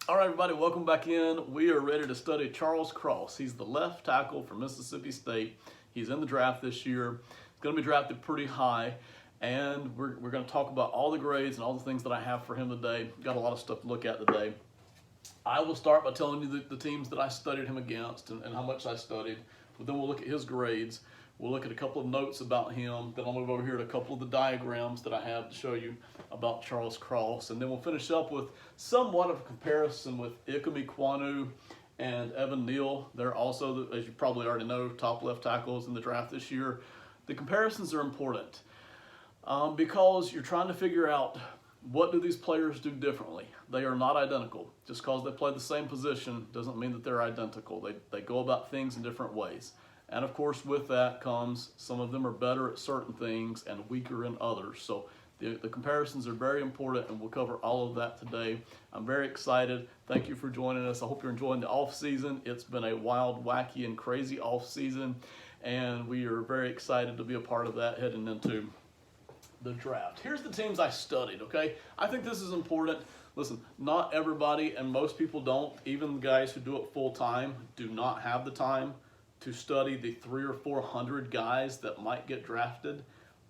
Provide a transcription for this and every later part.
All right, everybody, welcome back in. We are ready to study Charles Cross. He's the left tackle for Mississippi State. He's in the draft this year. He's going to be drafted pretty high, and we're going to talk about all the grades and all the things that I have for him today. Got a lot of stuff to look at today. I will start by telling you the teams that I studied him against and how much I studied, but then we'll look at his grades. We'll look at a couple of notes about him. Then I'll move over here to a couple of the diagrams that I have to show you about Charles Cross. And then we'll finish up with somewhat of a comparison with Ikemi Kwanu and Evan Neal. They're also, as you probably already know, top left tackles in the draft this year. The comparisons are important because you're trying to figure out what do these players do differently. They are not identical. Just because they play the same position doesn't mean that they're identical. They go about things in different ways. And of course, with that comes some of them are better at certain things and weaker in others. So the comparisons are very important, and we'll cover all of that today. I'm very excited. Thank you for joining us. I hope you're enjoying the off season. It's been a wild, wacky, and crazy off season, and we are very excited to be a part of that heading into the draft. Here's the teams I studied, okay? I think this is important. Listen, not everybody, and most people don't, even the guys who do it full time, do not have the time to study the 300 or 400 guys that might get drafted,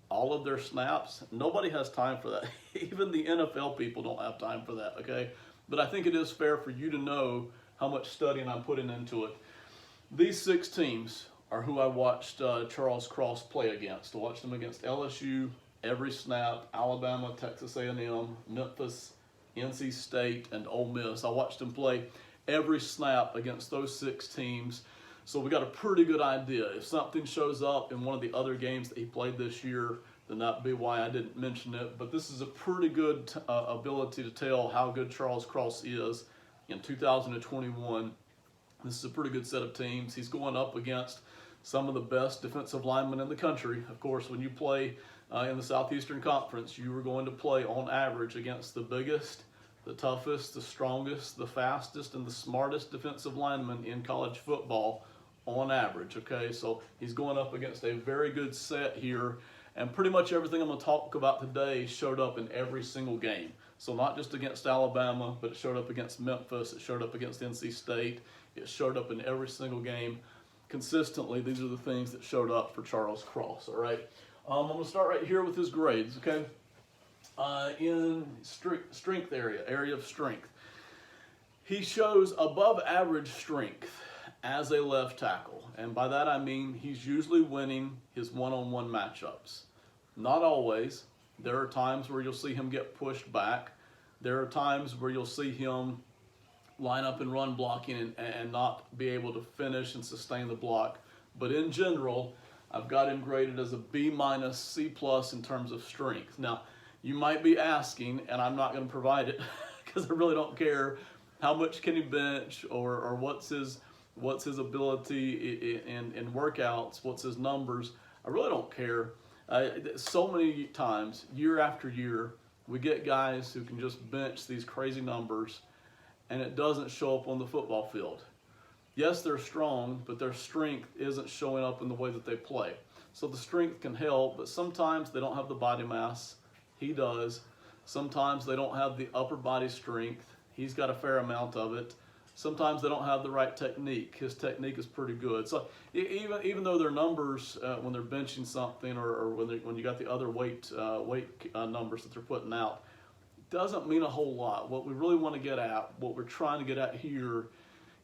all of their snaps. Nobody has time for that. Even the NFL people don't have time for that, okay? But I think it is fair for you to know how much studying I'm putting into it. These 6 teams are who I watched Charles Cross play against. I watched him against LSU, every snap, Alabama, Texas A&M, Memphis, NC State, and Ole Miss. I watched him play every snap against those 6 teams. So we got a pretty good idea. If something shows up in one of the other games that he played this year, then that'd be why I didn't mention it. But this is a pretty good ability to tell how good Charles Cross is in 2021. This is a pretty good set of teams. He's going up against some of the best defensive linemen in the country. Of course, when you play in the Southeastern Conference, you are going to play on average against the biggest, the toughest, the strongest, the fastest, and the smartest defensive linemen in college football on average, okay? So he's going up against a very good set here, and pretty much everything I'm going to talk about today showed up in every single game. So not just against Alabama, but it showed up against Memphis, it showed up against NC State, it showed up in every single game. Consistently, these are the things that showed up for Charles Cross, all right? I'm going to start right here with his grades, okay? In strength area of strength, he shows above average strength as a left tackle, and by that I mean he's usually winning his one-on-one matchups. Not always. There are times where you'll see him get pushed back. There are times where you'll see him line up and run blocking and not be able to finish and sustain the block. But in general, I've got him graded as a B-, C+ in terms of strength. Now, you might be asking, and I'm not going to provide it because I really don't care, how much can he bench or what's his ability in workouts, what's his numbers. I really don't care. So many times, year after year, we get guys who can just bench these crazy numbers, and it doesn't show up on the football field. Yes, they're strong, but their strength isn't showing up in the way that they play. So the strength can help, but sometimes they don't have the body mass. He does. Sometimes they don't have the upper body strength. He's got a fair amount of it. Sometimes they don't have the right technique. His technique is pretty good. So even though their numbers, when they're benching something or when you got the other weight numbers that they're putting out, doesn't mean a whole lot. What we really want to get at, what we're trying to get at here,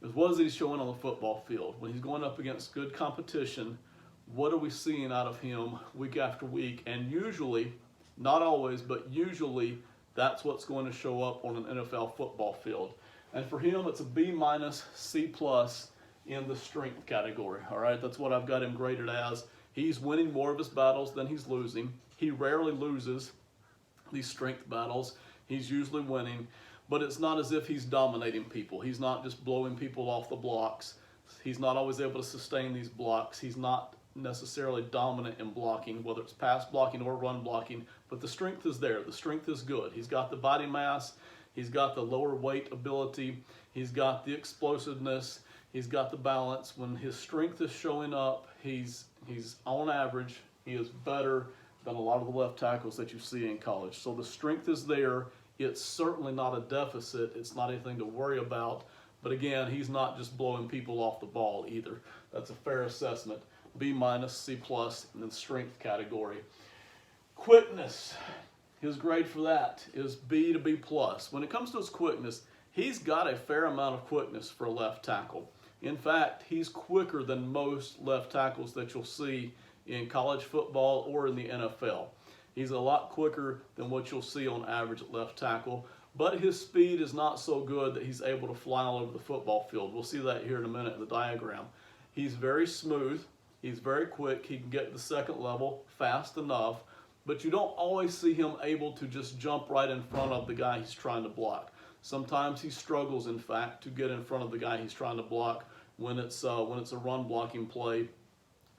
is what is he showing on the football field? When he's going up against good competition, what are we seeing out of him week after week? And usually, not always, but usually, that's what's going to show up on an NFL football field. And for him, it's a B-, C+ in the strength category, all right? That's what I've got him graded as. He's winning more of his battles than he's losing. He rarely loses these strength battles. He's usually winning, but it's not as if he's dominating people. He's not just blowing people off the blocks. He's not always able to sustain these blocks. He's not necessarily dominant in blocking, whether it's pass blocking or run blocking, but the strength is there. The strength is good. He's got the body mass. He's got the lower weight ability. He's got the explosiveness. He's got the balance. When his strength is showing up, he's on average, he is better than a lot of the left tackles that you see in college. So the strength is there. It's certainly not a deficit. It's not anything to worry about. But again, he's not just blowing people off the ball either. That's a fair assessment. B minus, C plus, in the strength category. Quickness, his grade for that is B to B plus. When it comes to his quickness, he's got a fair amount of quickness for a left tackle. In fact, he's quicker than most left tackles that you'll see in college football or in the NFL. He's a lot quicker than what you'll see on average at left tackle, but his speed is not so good that he's able to fly all over the football field. We'll see that here in a minute in the diagram. He's very smooth, he's very quick, he can get to the second level fast enough, but you don't always see him able to just jump right in front of the guy he's trying to block. Sometimes he struggles, in fact, to get in front of the guy he's trying to block when it's a run blocking play.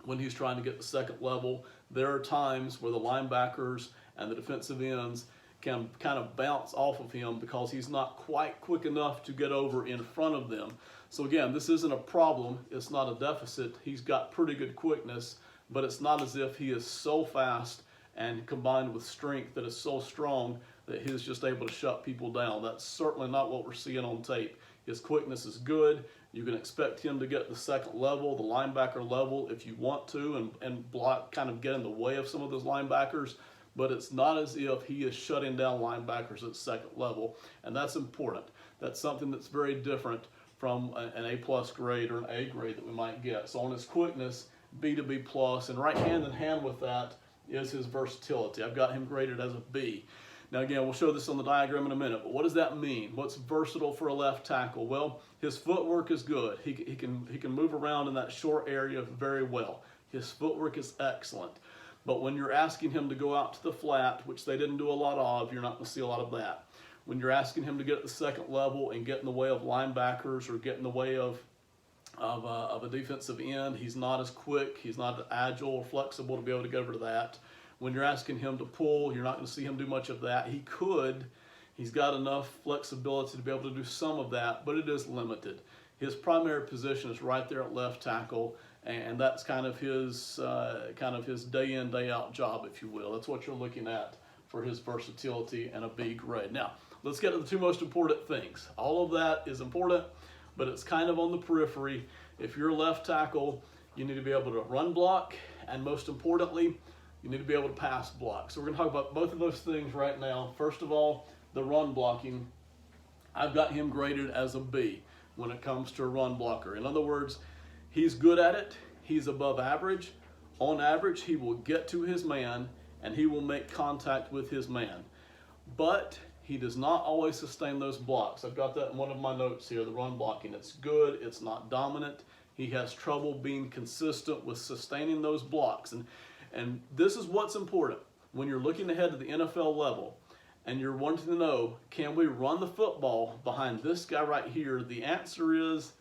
When he's trying to get the second level, there are times where the linebackers and the defensive ends can kind of bounce off of him because he's not quite quick enough to get over in front of them. So again, this isn't a problem. It's not a deficit. He's got pretty good quickness, but it's not as if he is so fast and combined with strength that is so strong that he's just able to shut people down. That's certainly not what we're seeing on tape. His quickness is good. You can expect him to get the second level, the linebacker level, if you want to, and block, kind of get in the way of some of those linebackers, but it's not as if he is shutting down linebackers at second level, and that's important. That's something that's very different from an A plus grade or an A grade that we might get. So on his quickness, B to B plus, and right hand in hand with that is his versatility. I've got him graded as a B. Now again, we'll show this on the diagram in a minute, but what does that mean? What's versatile for a left tackle? Well, his footwork is good. He can move around in that short area very well. His footwork is excellent. But when you're asking him to go out to the flat, which they didn't do a lot of, you're not going to see a lot of that. When you're asking him to get at the second level and get in the way of linebackers or get in the way of a defensive end, he's not as quick, he's not as agile or flexible to be able to get over to that. When you're asking him to pull, you're not going to see him do much of that. He could. He's got enough flexibility to be able to do some of that, but it is limited. His primary position is right there at left tackle, and that's kind of his day in, day out job, if you will. That's what you're looking at for his versatility and a B grade. Now, let's get to the two most important things. All of that is important, but it's kind of on the periphery. If you're a left tackle, you need to be able to run block, and most importantly, you need to be able to pass block. So we're going to talk about both of those things right now. First of all, the run blocking. I've got him graded as a B when it comes to a run blocker. In other words, he's good at it. He's above average. On average, he will get to his man and he will make contact with his man. But he does not always sustain those blocks. I've got that in one of my notes here, the run blocking. It's good. It's not dominant. He has trouble being consistent with sustaining those blocks. And this is what's important. When you're looking ahead to the NFL level and you're wanting to know, can we run the football behind this guy right here? The answer is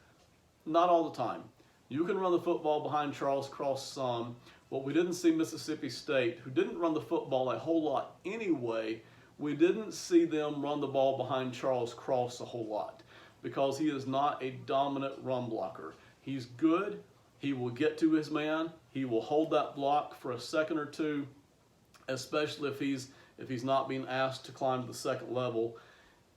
not all the time. You can run the football behind Charles Cross some. What we didn't see Mississippi State, who didn't run the football a whole lot anyway, we didn't see them run the ball behind Charles Cross a whole lot because he is not a dominant run blocker. He's good. He will get to his man. He will hold that block for a second or two, especially if he's not being asked to climb to the second level.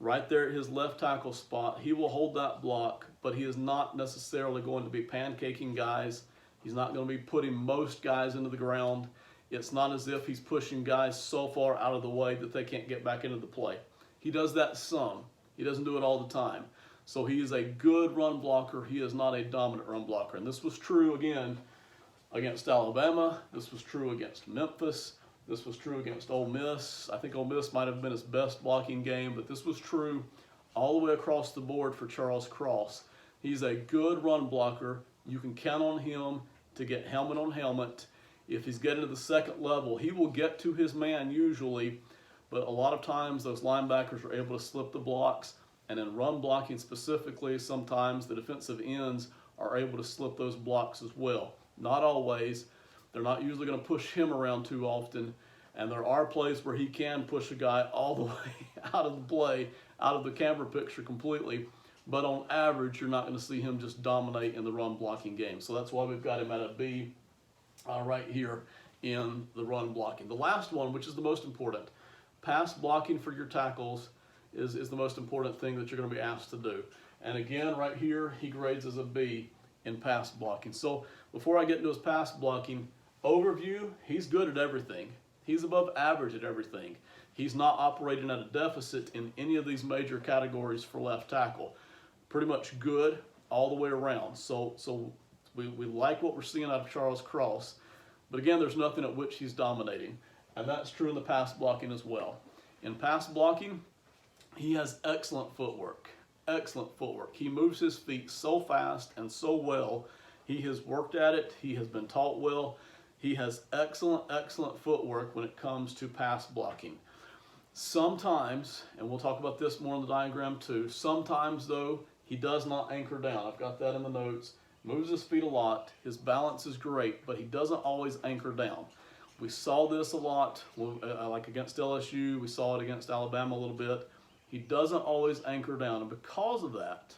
Right there at his left tackle spot, he will hold that block, but he is not necessarily going to be pancaking guys. He's not going to be putting most guys into the ground. It's not as if he's pushing guys so far out of the way that they can't get back into the play. He does that some. He doesn't do it all the time. So he is a good run blocker. He is not a dominant run blocker. And this was true, again, against Alabama. This was true against Memphis. This was true against Ole Miss. I think Ole Miss might have been his best blocking game, but this was true all the way across the board for Charles Cross. He's a good run blocker. You can count on him to get helmet on helmet. If he's getting to the second level, he will get to his man usually, but a lot of times those linebackers are able to slip the blocks. And in run blocking specifically, sometimes the defensive ends are able to slip those blocks as well. Not always. They're not usually going to push him around too often. And there are plays where he can push a guy all the way out of the play, out of the camera picture completely. But on average, you're not going to see him just dominate in the run blocking game. So that's why we've got him at a B right here in the run blocking. The last one, which is the most important, pass blocking for your tackles. is the most important thing that you're going to be asked to do. And again, right here, he grades as a B in pass blocking. So before I get into his pass blocking overview, he's good at everything. He's above average at everything. He's not operating at a deficit in any of these major categories for left tackle. Pretty much good all the way around. So we like what we're seeing out of Charles Cross. But again, there's nothing at which he's dominating. And that's true in the pass blocking as well. In pass blocking, he has excellent footwork. Excellent footwork. He moves his feet so fast and so well. He has worked at it. He has been taught well. He has excellent footwork when it comes to pass blocking. Sometimes, and we'll talk about this more in the diagram too, sometimes though, he does not anchor down. I've got that in the notes. Moves his feet a lot. His balance is great, but he doesn't always anchor down. We saw this a lot, like against LSU. We saw it against Alabama a little bit. He doesn't always anchor down, and because of that,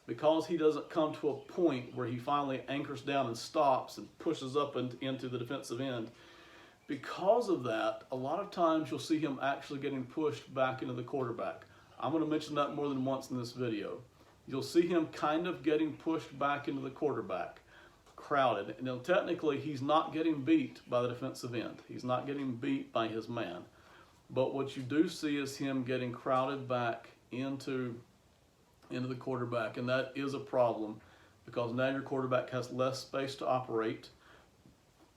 because he doesn't come to a point where he finally anchors down and stops and pushes up into the defensive end, because of that, a lot of times you'll see him actually getting pushed back into the quarterback. I'm going to mention that more than once in this video. You'll see him kind of getting pushed back into the quarterback, crowded. Now, technically, he's not getting beat by the defensive end. He's not getting beat by his man. But what you do see is him getting crowded back into the quarterback, and that is a problem because now your quarterback has less space to operate,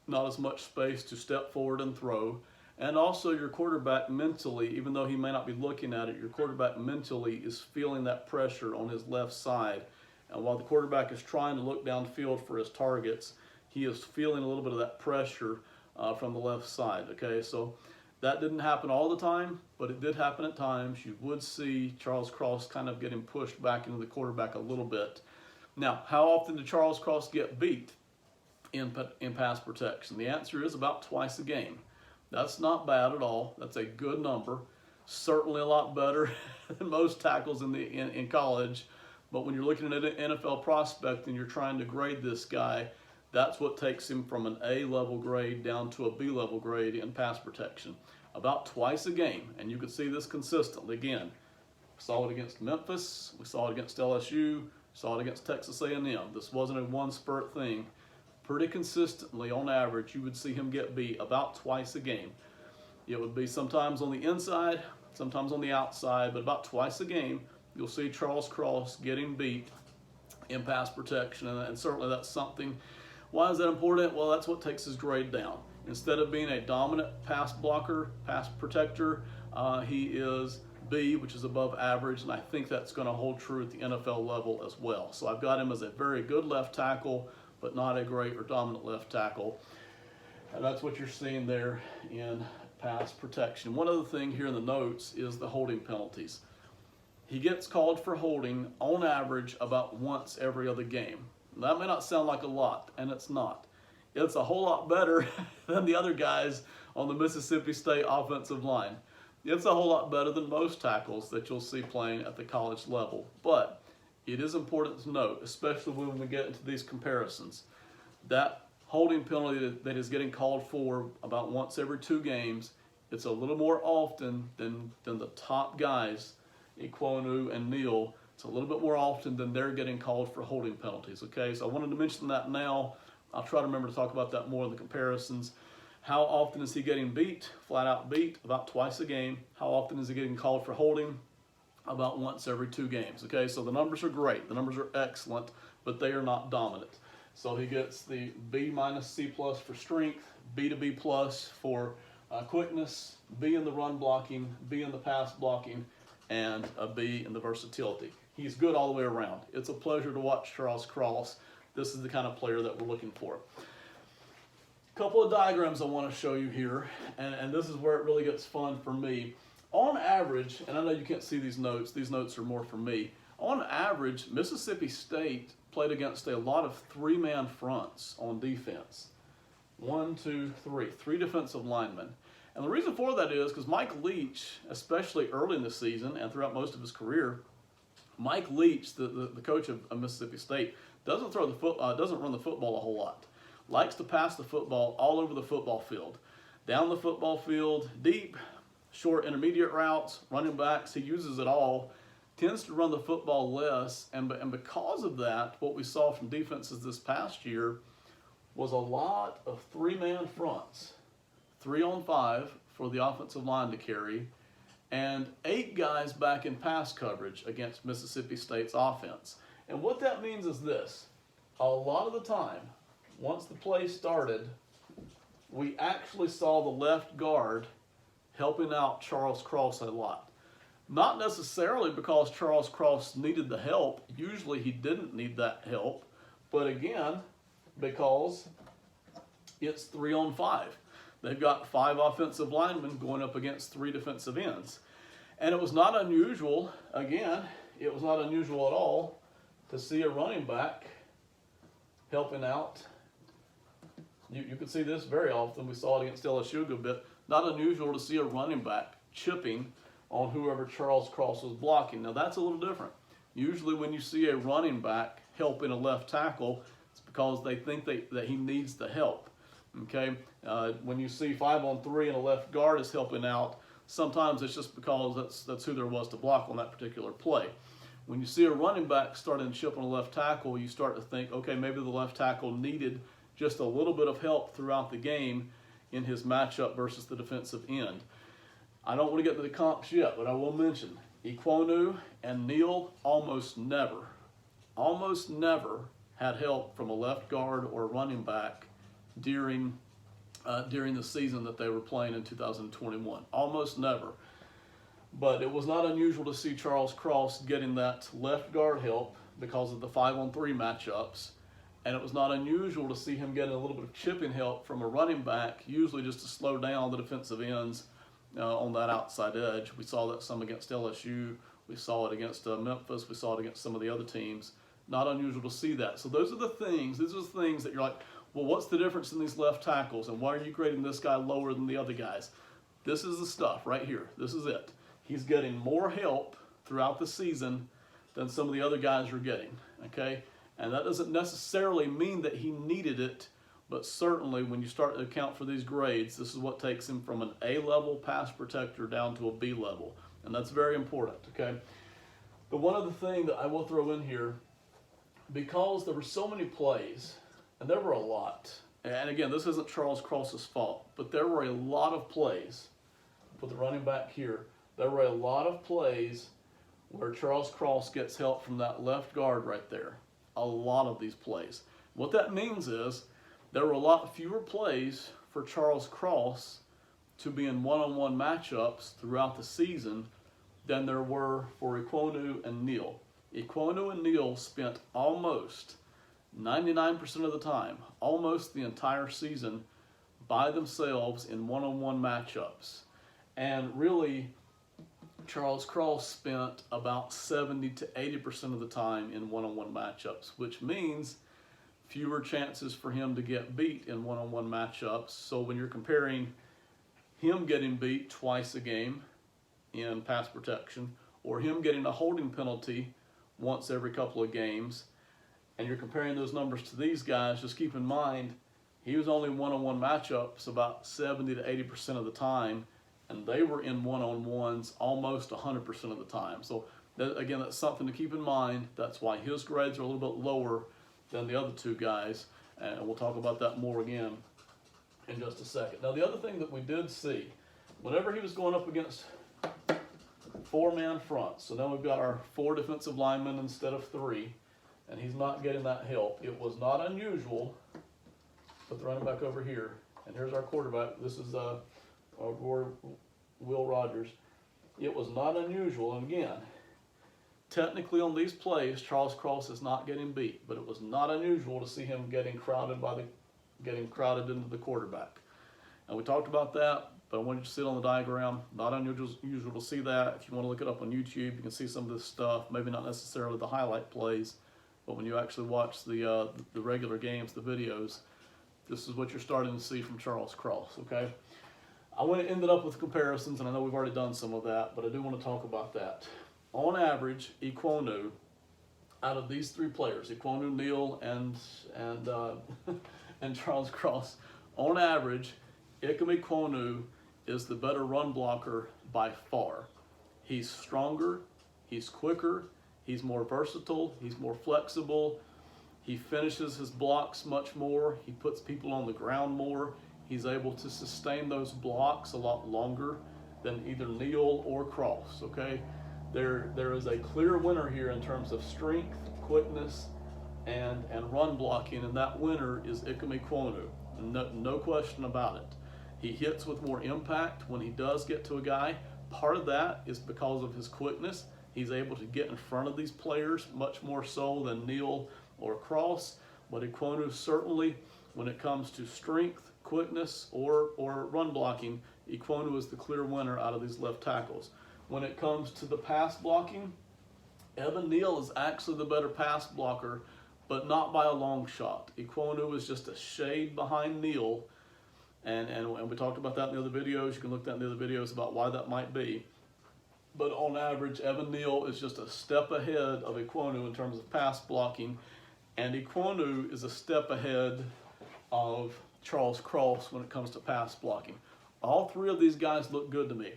not as much space to step forward and throw, and also your quarterback mentally, even though he may not be looking at it, your quarterback mentally is feeling that pressure on his left side. And while the quarterback is trying to look downfield for his targets, he is feeling a little bit of that pressure from the left side. Okay, so that didn't happen all the time, but it did happen at times. You would see Charles Cross kind of getting pushed back into the quarterback a little bit. Now, how often did Charles Cross get beat in pass protection? The answer is about twice a game. That's not bad at all. That's a good number. Certainly a lot better than most tackles in college. But when you're looking at an NFL prospect and you're trying to grade this guy, that's what takes him from an A-level grade down to a B-level grade in pass protection. About twice a game, and you can see this consistently. Again, we saw it against Memphis, we saw it against LSU, saw it against Texas A&M. This wasn't a one-spurt thing. Pretty consistently, on average, you would see him get beat about twice a game. It would be sometimes on the inside, sometimes on the outside, but about twice a game, you'll see Charles Cross getting beat in pass protection, and certainly that's something. Why is that important? Well, that's what takes his grade down. Instead of being a dominant pass blocker, pass protector, he is B, which is above average, and I think that's going to hold true at the NFL level as well. So I've got him as a very good left tackle, but not a great or dominant left tackle. And that's what you're seeing there in pass protection. One other thing here in the notes is the holding penalties. He gets called for holding on average about once every other game. That may not sound like a lot, and it's not. It's a whole lot better than the other guys on the Mississippi State offensive line. It's a whole lot better than most tackles that you'll see playing at the college level. But it is important to note, especially when we get into these comparisons, that holding penalty that is getting called for about once every 2 games, it's a little more often than the top guys, Ekwonu and Neal. It's a little bit more often than they're getting called for holding penalties, okay? So I wanted to mention that now. I'll try to remember to talk about that more in the comparisons. How often is he getting beat, flat out beat? About twice a game. How often is he getting called for holding? About once every 2 games, okay? So the numbers are great. The numbers are excellent, but they are not dominant. So he gets the B minus C plus for strength, B to B plus for quickness, B in the run blocking, B in the pass blocking, and a B in the versatility. He's good all the way around. It's a pleasure to watch Charles Cross. This is the kind of player that we're looking for. A couple of diagrams I want to show you here, and this is where it really gets fun for me. On average, and I know you can't see these notes are more for me. On average, Mississippi State played against a lot of 3-man fronts on defense. 1, 2, 3. 3 defensive linemen. And the reason for that is because Mike Leach, especially early in the season and throughout most of his career, Mike Leach, the coach of Mississippi State, doesn't run the football a whole lot. Likes to pass the football all over the football field. Down the football field, deep, short intermediate routes, running backs. He uses it all. Tends to run the football less, and because of that, what we saw from defenses this past year was a lot of three-man fronts, 3-on-5 for the offensive line to carry, and 8 guys back in pass coverage against Mississippi State's offense. And what that means is this: a lot of the time, once the play started, we actually saw the left guard helping out Charles Cross a lot. Not necessarily because Charles Cross needed the help. Usually he didn't need that help. But again, because it's 3-on-5. They've got 5 offensive linemen going up against 3 defensive ends. And it was not unusual, again, it was not unusual at all to see a running back helping out. You could see this very often. We saw it against LSU a good bit. Not unusual to see a running back chipping on whoever Charles Cross was blocking. Now that's a little different. Usually when you see a running back helping a left tackle, it's because they think that he needs the help. Okay, when you see 5-on-3 and a left guard is helping out, sometimes it's just because that's who there was to block on that particular play. When you see a running back starting to chip on a left tackle, you start to think, okay, maybe the left tackle needed just a little bit of help throughout the game in his matchup versus the defensive end. I don't want to get to the comps yet, but I will mention Ekwonu and Neal almost never had help from a left guard or running back during the season that they were playing in 2021. Almost never. But it was not unusual to see Charles Cross getting that left guard help because of the 5-on-3 matchups. And it was not unusual to see him getting a little bit of chipping help from a running back, usually just to slow down the defensive ends on that outside edge. We saw that some against LSU. We saw it against Memphis. We saw it against some of the other teams. Not unusual to see that. So these are the things that you're like, well, what's the difference in these left tackles, and why are you grading this guy lower than the other guys? This is the stuff right here. This is it. He's getting more help throughout the season than some of the other guys are getting, okay? And that doesn't necessarily mean that he needed it, but certainly when you start to account for these grades, this is what takes him from an A-level pass protector down to a B level, and that's very important, okay? But one other thing that I will throw in here, because there were so many plays, and there were a lot, and again, this isn't Charles Cross's fault, but there were a lot of plays, for the running back here, there were a lot of plays where Charles Cross gets help from that left guard right there. A lot of these plays. What that means is there were a lot fewer plays for Charles Cross to be in one-on-one matchups throughout the season than there were for Ekwonu and Neal. Ekwonu and Neal spent almost 99% of the time, almost the entire season, by themselves in one-on-one matchups. And really, Charles Cross spent about 70 to 80% of the time in one-on-one matchups, which means fewer chances for him to get beat in one-on-one matchups. So when you're comparing him getting beat twice a game in pass protection, or him getting a holding penalty once every couple of games, and you're comparing those numbers to these guys, just keep in mind, he was only one-on-one matchups about 70 to 80% of the time, and they were in one-on-ones almost 100% of the time. So again, that's something to keep in mind. That's why his grades are a little bit lower than the other two guys, and we'll talk about that more again in just a second. Now, the other thing that we did see, whenever he was going up against 4-man fronts, so now we've got our 4 defensive linemen instead of 3, and he's not getting that help. It was not unusual. Put the running back over here, and here's our quarterback. This is Will Rogers. It was not unusual, and again, technically on these plays, Charles Cross is not getting beat, but it was not unusual to see him getting crowded into the quarterback. And we talked about that, but I wanted you to see it on the diagram. Not unusual to see that. If you want to look it up on YouTube, you can see some of this stuff. Maybe not necessarily the highlight plays, but when you actually watch the regular games, the videos, this is what you're starting to see from Charles Cross, okay? I went and ended up with comparisons, and I know we've already done some of that, but I do want to talk about that. On average, Ekwonu, out of these 3 players, Ekwonu, Neal, and Charles Cross, on average, Ekwonu is the better run blocker by far. He's stronger, he's quicker, he's more versatile, he's more flexible, he finishes his blocks much more, he puts people on the ground more, he's able to sustain those blocks a lot longer than either Neal or Cross, okay? There is a clear winner here in terms of strength, quickness, and run blocking, and that winner is Ikwonu. No question about it. He hits with more impact when he does get to a guy. Part of that is because of his quickness. He's able to get in front of these players much more so than Neal or Cross. But Ikwonu certainly, when it comes to strength, quickness, or run blocking, Ikwonu is the clear winner out of these left tackles. When it comes to the pass blocking, Evan Neal is actually the better pass blocker, but not by a long shot. Ikwonu is just a shade behind Neal, and we talked about that in the other videos. You can look at that in the other videos about why that might be. But on average, Evan Neal is just a step ahead of Ikwonu in terms of pass blocking, and Ikwonu is a step ahead of Charles Cross when it comes to pass blocking. All three of these guys look good to me.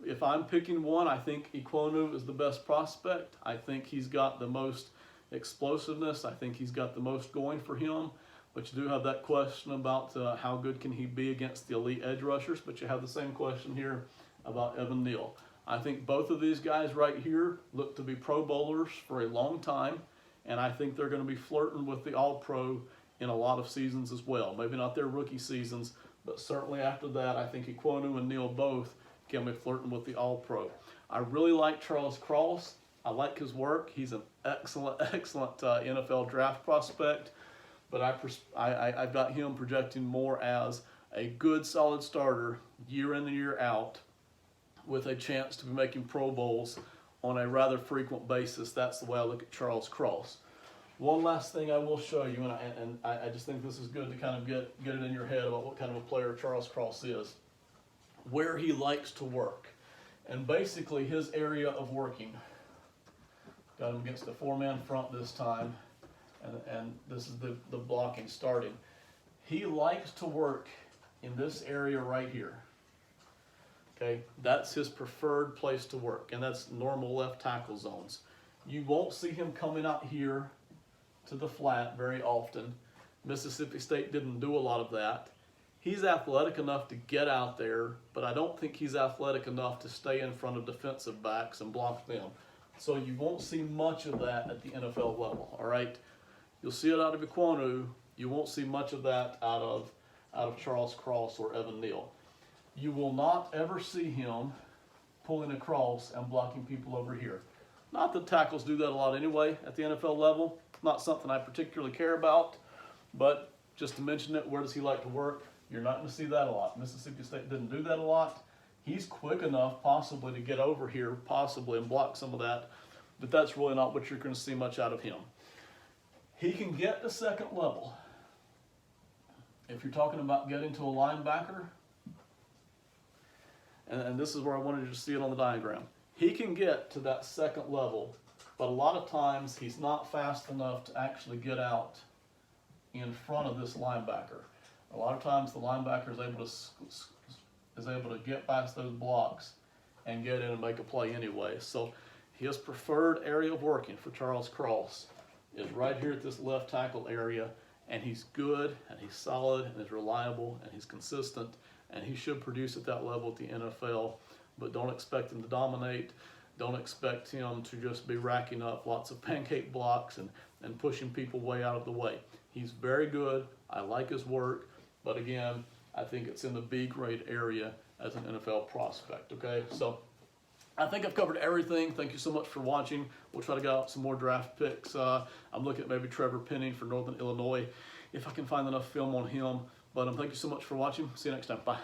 If I'm picking one, I think Ikwonu is the best prospect. I think he's got the most explosiveness. I think he's got the most going for him. But you do have that question about how good can he be against the elite edge rushers. But you have the same question here about Evan Neal. I think both of these guys right here look to be Pro Bowlers for a long time. And I think they're going to be flirting with the All-Pro in a lot of seasons as well. Maybe not their rookie seasons, but certainly after that, I think Ikwonu and Neal both can be flirting with the All-Pro. I really like Charles Cross. I like his work. He's an excellent NFL draft prospect, but I've got him projecting more as a good, solid starter year in and year out with a chance to be making Pro Bowls on a rather frequent basis. That's the way I look at Charles Cross. One last thing I will show you, and I just think this is good to kind of get it in your head about what kind of a player Charles Cross is, where he likes to work. And basically his area of working, got him against the four-man front this time, and this is the blocking starting. He likes to work in this area right here. Okay, that's his preferred place to work, and that's normal left tackle zones. You won't see him coming out here to the flat very often. Mississippi State didn't do a lot of that. He's athletic enough to get out there, but I don't think he's athletic enough to stay in front of defensive backs and block them. So you won't see much of that at the NFL level, all right? You'll see it out of Ikwonu. You won't see much of that out of Charles Cross or Evan Neal. You will not ever see him pulling across and blocking people over here. Not that tackles do that a lot anyway at the NFL level. Not something I particularly care about, but just to mention it, where does he like to work? You're not going to see that a lot. Mississippi State didn't do that a lot. He's quick enough possibly to get over here, possibly, and block some of that, but that's really not what you're going to see much out of him. He can get to second level. If you're talking about getting to a linebacker, and this is where I wanted you to see it on the diagram, he can get to that second level, but a lot of times he's not fast enough to actually get out in front of this linebacker. A lot of times the linebacker is able to get past those blocks and get in and make a play anyway. So his preferred area of working for Charles Cross is right here at this left tackle area, and he's good, and he's solid, and he's reliable, and he's consistent, and he should produce at that level at the NFL, but don't expect him to dominate. Don't expect him to just be racking up lots of pancake blocks and pushing people way out of the way. He's very good. I like his work. But again, I think it's in the B grade area as an NFL prospect, okay? So I think I've covered everything. Thank you so much for watching. We'll try to get out some more draft picks. I'm looking at maybe Trevor Penning for Northern Illinois, if I can find enough film on him. But thank you so much for watching. See you next time. Bye.